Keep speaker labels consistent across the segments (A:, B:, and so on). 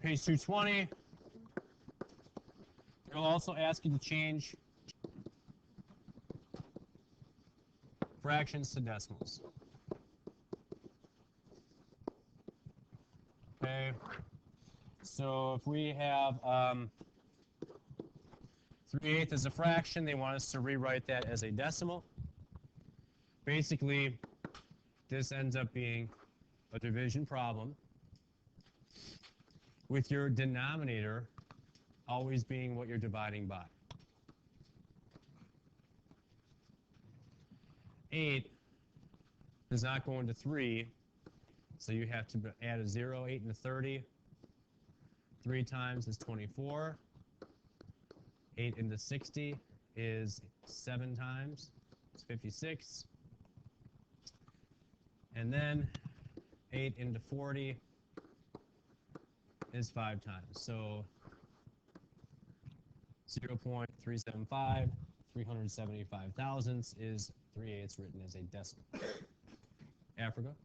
A: page 220, it'll also ask you to change fractions to decimals. Okay, so if we have 3/8 as a fraction, they want us to rewrite that as a decimal. Basically, this ends up being a division problem with your denominator always being what you're dividing by. 8 does not go into 3, so you have to add a 0. 8 into 30. 3 times is 24. 8 into 60 is 7 times. It's 56. And then 8 into 40 is 5 times. So 0.375, 375 thousandths is 3/8 written as a decimal. Africa.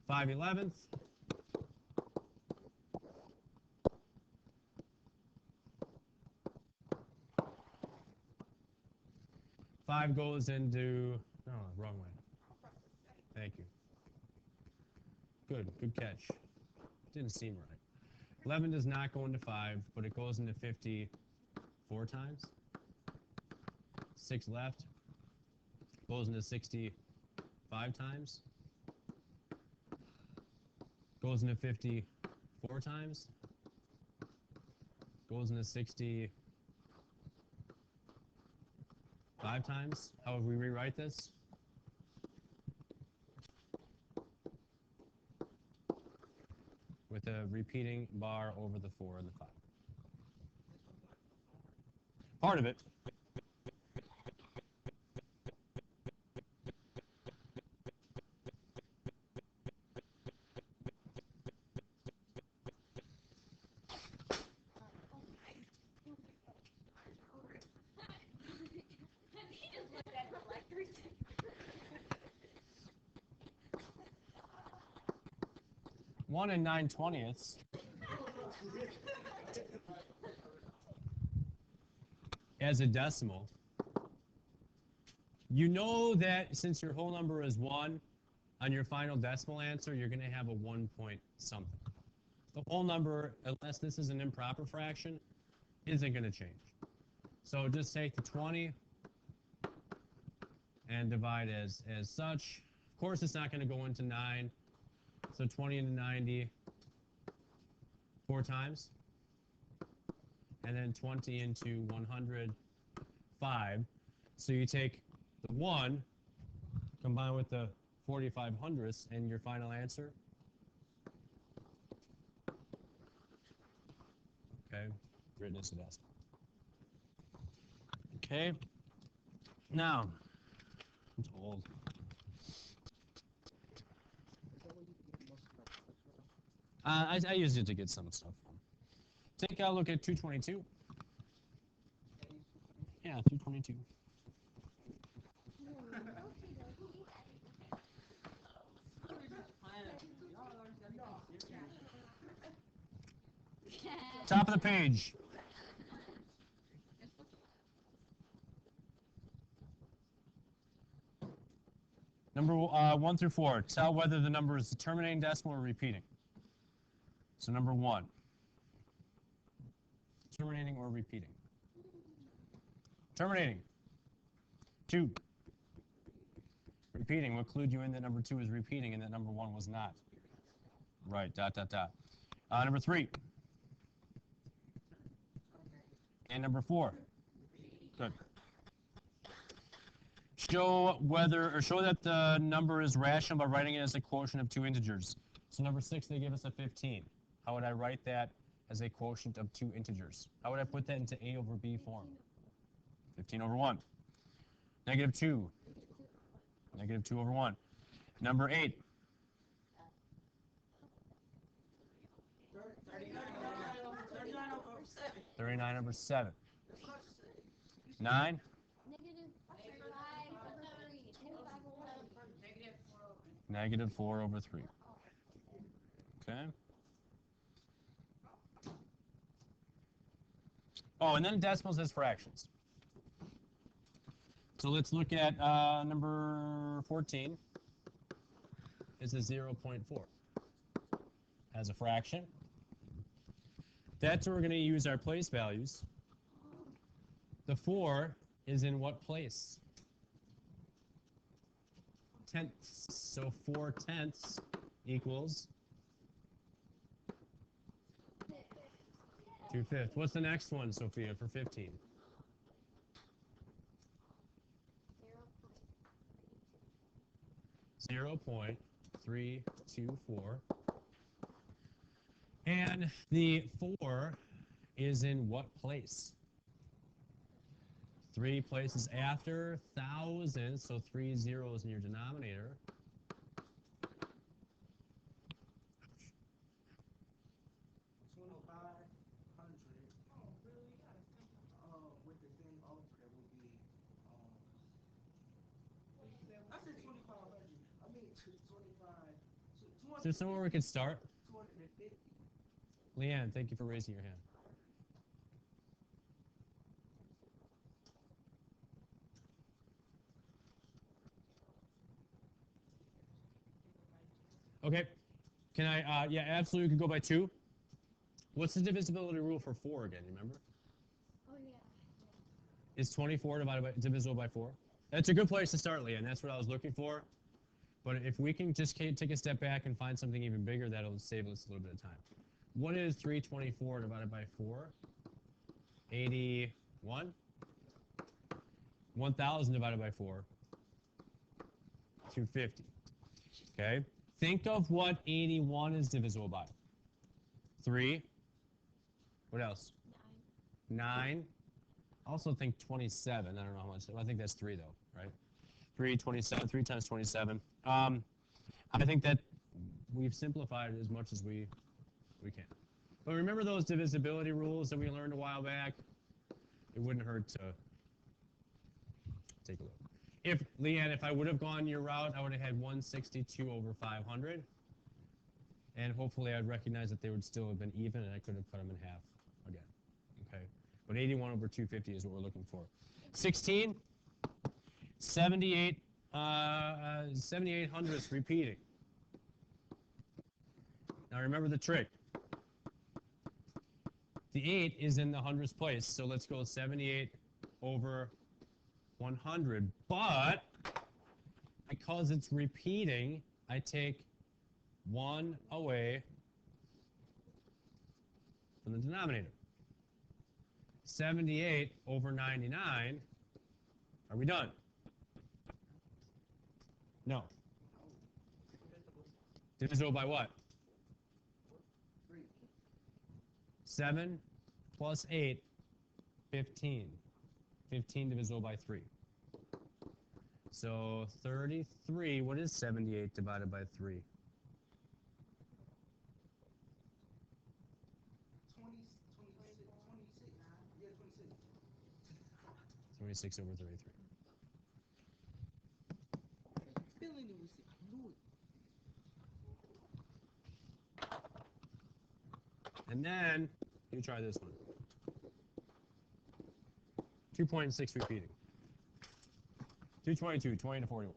A: 5/11. 5 goes into, no, wrong way. Thank you. Good catch. Didn't seem right. 11 does not go into 5, but it goes into 50 4 times. 6 left. Goes into 60 5 times. Goes into 50 4 times. Goes into 60 5 times. How would we rewrite this? With a repeating bar over the 4 and the 5. Part of it. One and 9/20 as a decimal. You know that since your whole number is 1, on your final decimal answer, you're going to have a 1 point something. The whole number, unless this is an improper fraction, isn't going to change. So just take the 20 and divide as such. Of course, it's not going to go into 9. So 20 into 90, 4 times. And then 20 into 100, 5. So you take the 1, combine with the 45/100ths, and your final answer. Okay, written as a decimal. Okay, now, it's old. I used it to get some stuff from. Take a look at 222. Yeah, 222. Top of the page. Number 1 through 4. Tell whether the number is the terminating decimal or repeating. So number 1. Terminating or repeating? Terminating. 2. Repeating. What clued you in that number 2 is repeating and that number 1 was not? Right, ... Number 3. And number 4. Good. Show that the number is rational by writing it as a quotient of 2 integers. So number 6, they give us a 15. How would I write that as a quotient of 2 integers? How would I put that into A over B form? 15 over 1. Negative 2. Negative 2 over 1. Number 8. 39 over 7. 9. Negative 4 over 3. Okay. Oh, and then decimals as fractions. So let's look at number 14. Is a 0.4 as a fraction. That's where we're going to use our place values. The 4 is in what place? Tenths. So 4 tenths equals 2/5. What's the next one, Sophia, for 15? 0.324. And the 4 is in what place? 3 places after 1,000, so 3 zeros in your denominator.
B: With the thing over, that would be, I said 2,500. I mean, 25.
A: Is there somewhere we could start?
B: 250.
A: Leanne, thank you for raising your hand. Okay. Can I, yeah, absolutely, we could go by 2. What's the divisibility rule for 4 again, remember?
C: Oh, yeah.
A: Is 24 divisible by 4? That's a good place to start, Leanne. That's what I was looking for. But if we can just take a step back and find something even bigger, that'll save us a little bit of time. What is 324 divided by 4? 81. 1,000 divided by 4? 250. Okay? Think of what 81 is divisible by. 3. What else? 9. Also think 27. I don't know how much. I think that's 3 though, right? 3, 27. 3 times 27. I think that we've simplified it as much as we can. But remember those divisibility rules that we learned a while back? It wouldn't hurt to take a look. If, Leanne, if I would have gone your route, I would have had 162 over 500. And hopefully I'd recognize that they would still have been even, and I could have cut them in half again. Okay? But 81 over 250 is what we're looking for. 16, 78, 78 hundredths repeating. Now remember the trick. The 8 is in the hundredths place, so let's go 78 over 100. But because it's repeating, I take 1 away from the denominator. 78 over 99. Are we done? No. Divisible by what?
B: 3.
A: 7 plus 8, 15. 15 divisible by 3. So 33, what is 78 divided by 3? 26 over 33.
B: Feeling it was, I knew it.
A: And then, you try this one. 2.6 repeating. 222, 20 to 41.